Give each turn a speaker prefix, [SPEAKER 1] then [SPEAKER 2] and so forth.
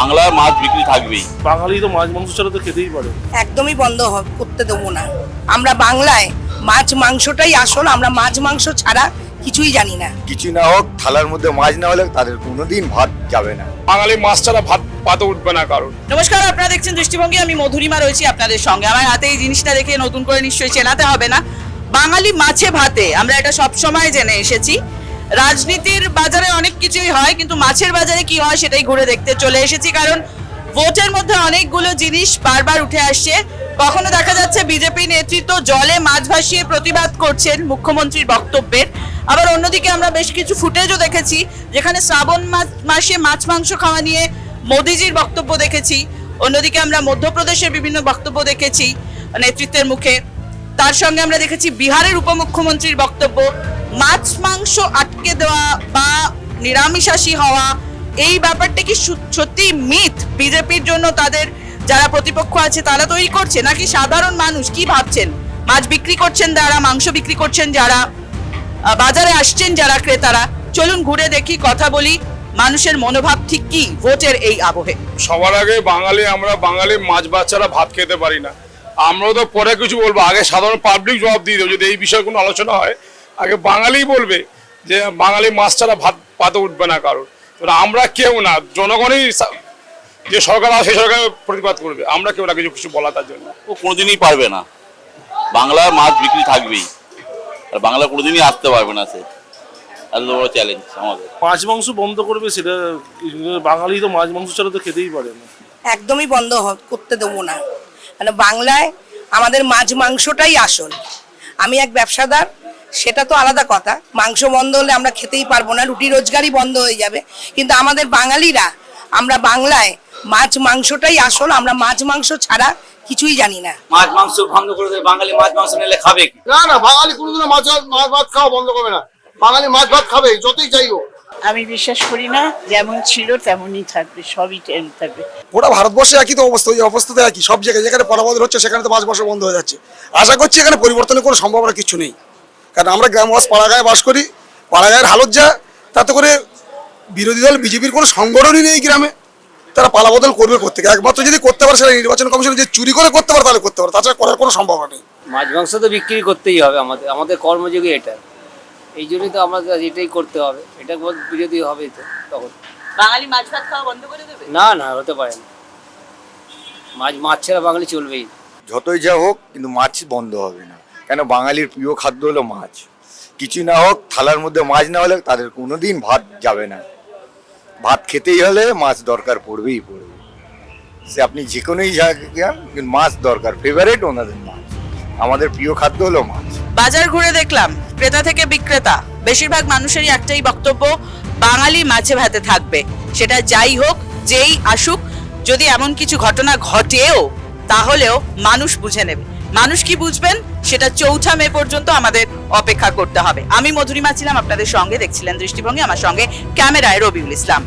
[SPEAKER 1] বাংলার মাছ বিক্রি থাকবেই।
[SPEAKER 2] বাঙালি তো মাছ মাংস ছাড়া তো খেতেই পারে।
[SPEAKER 3] একদমই বন্ধ করতে দেবো না। আমরা বাংলায় মাছ মাংসটাই আসল, আমরা মাছ মাংস ছাড়া কিছুই জানি না।
[SPEAKER 4] কিছু না হোক, থালার মধ্যে মাছ না হলে তাদের কোনোদিন ভাত যাবে না।
[SPEAKER 5] বাঙালি মাছ ছাড়া ভাত পাতে উঠবে না কারণ।
[SPEAKER 6] নমস্কার, আপনারা দেখছেন দৃষ্টিভঙ্গি। আমি মধুরিমা রয়েছি আপনাদের সঙ্গে। আমার হাতে এই জিনিসটা দেখে নতুন করে নিশ্চয়ই চেনাতে হবে না। বাঙালি মাছে ভাতে, আমরা এটা সব সময় জেনে এসেছি। রাজনীতির বাজারে অনেক কিছুই হয়, কিন্তু মাছের বাজারে কি হয় সেটাই ঘুরে দেখতে চলে এসেছি। কারণ ভোটের মধ্যে অনেকগুলো জিনিস বারবার উঠে আসছে। কখনো দেখা যাচ্ছে বিজেপি নেতৃত্ব জলে মাছ ভাসিয়ে প্রতিবাদ করছেন মুখ্যমন্ত্রীর বক্তব্যের। আবার অন্যদিকে আমরা বেশ কিছু ফুটেজও দেখেছি যেখানে শ্রাবণ মাসে মাছ মাংস খাওয়া নিয়ে মোদিজির বক্তব্য দেখেছি। অন্যদিকে আমরা মধ্যপ্রদেশের বিভিন্ন বক্তব্য দেখেছি নেতৃত্বের মুখে। তার সঙ্গে আমরা দেখেছি বিহারের উপমুখ্যমন্ত্রীর বক্তব্য। মাছ মাংস আটকে দেওয়া বা নিরামিষাশী হওয়া, এই ব্যাপারটা কি সত্যি মিথ? বিজেপির জন্য তাদের যারা প্রতিপক্ষ আছে তারা তৈরি করছে, নাকি সাধারণ মানুষ কি ভাবছেন? মাছ বিক্রি করছেন যারা, মাংস বিক্রি করছেন যারা, বাজারে আসছেন যারা ক্রেতারা, চলুন ঘুরে দেখি, কথা বলি মানুষের মনোভাব ঠিক কি ভোটের এই আবহে।
[SPEAKER 5] সবার আগে আমরা বাঙালি মাছ ভাত ছাড়া ভাত খেতে পারি না। আমরাও তো পরে কিছু বলবো, আগে সাধারণ পাবলিক জবাব দিয়ে দেবো। যদি এই বিষয়ে কোনো আলোচনা হয়, আগে বাঙালি বলবে যে বাঙালি মাছ ছাড়া ভাত পাতে উঠবে না কারণ। আমরা কেউ না, জনগণই যে সরকার আছে সেই সরকার প্রতিবাদ করবে। আমরা কেউ না কিছু বলা তার জন্য।
[SPEAKER 1] ও কোনোদিনই পারবে না। বাংলার মাছ বিক্রি থাকবেই, আর বাংলা কোনোদিনই আসতে পারবে না। সে এত বড় চ্যালেঞ্জ আমাদের।
[SPEAKER 2] মাছ মাংস বন্ধ করবে সেটা, বাঙালি তো মাছ মাংস ছাড়া তো খেতেই পারে না।
[SPEAKER 3] একদমই বন্ধ করতে দেবো না। মানে বাংলায় আমাদের মাছ মাংসটাই আসল। আমি এক ব্যবসাদার, সেটা তো আলাদা কথা। মাংস বন্ধ হলে আমরা খেতেই পারবো না, রুটি রোজগারই বন্ধ হয়ে যাবে। কিন্তু আমাদের বাঙালিরা, আমরা বাংলায় মাছ মাংসটাই আসল, আমরা মাছ মাংস ছাড়া কিছুই জানি না।
[SPEAKER 7] মাছ মাংস বন্ধ করে দেবে, বাঙালি মাছ মাংস নিলে খাবে কি?
[SPEAKER 8] না না, বাঙালি কোনোদিনও মাছ ভাত খাওয়া বন্ধ করবে না। বাঙালি মাছ ভাত খাবে যতই চাইবো।
[SPEAKER 9] আমি বিশ্বাস করি না, যেমন ছিল তেমনই থাকবে, সবই থাকবে।
[SPEAKER 8] গোটা ভারতবর্ষে একই তো অবস্থা, ওই অবস্থা তো একই। সব জায়গায় যেখানে পরাবদল হচ্ছে সেখানে তো মাছ বন্ধ হয়ে যাচ্ছে। আশা করছি এখানে পরিবর্তনের কোনো সম্ভাবনা কিছু নেই। কারণ আমরা গ্রামবাস পাড়াগাঁয়ে বাস করি, পাড়াগাঁয়ের হালত যা, তাতে করে বিরোধী দল বিজেপির কোনো সংগঠনই নেই গ্রামে। তারা পালাবদল করবে কোত্থেকে? একমাত্র যদি করতে পারে সেটা নির্বাচন কমিশন যে চুরি করে করতে পারে তাহলে করতে পারে, তাছাড়া করার কোনো সম্ভাবনা নেই।
[SPEAKER 7] মাছ মাংস তো বিক্রি করতেই হবে, আমাদের কর্মযোগী এটা। এই জন্যই তো আমাদের এটাই করতে হবে। এটা বিরোধী হবে তো তখন।
[SPEAKER 6] বাঙালি মাছ ভাত খাওয়া বন্ধ করে দেবে?
[SPEAKER 7] না না, হতে পারে না। মাছ ছাড়া বাঙালি চলবেই।
[SPEAKER 4] যতই যা হোক, কিন্তু মাছ বন্ধ হবে না। কেন? বাঙালির প্রিয় খাদ্য হলো মাছ। কিছু না হোক, থালার মধ্যে মাছ না হলে তাদের কোনোদিন ভাত যাবে না। ভাত খেতেই হলে মাছ দরকার পড়বেই পড়বে। সে আপনি যে কোনোই জায়গায়, কিন্তু মাছ দরকার। ফেভারিট ওনাদের মাছ। আমাদের প্রিয় খাদ্য হলো মাছ।
[SPEAKER 6] বাজার ঘুরে দেখলাম, ক্রেতা থেকে বিক্রেতা বেশিরভাগ মানুষেরই একটাই বক্তব্য, বাঙালি মাছে ভাতে থাকবে। সেটা যাই হোক, যেই আসুক, যদি এমন কিছু ঘটনা ঘটেও তাহলেও মানুষ বুঝে নেবে। মানুষ কি বুঝবেন সেটা 4 মে পর্যন্ত আমাদের অপেক্ষা করতে হবে। আমি মধুরিমা ছিলাম আপনাদের সঙ্গে, দেখছিলেন দৃষ্টিভঙ্গি। আমার সঙ্গে ক্যামেরায় রবিউল ইসলাম।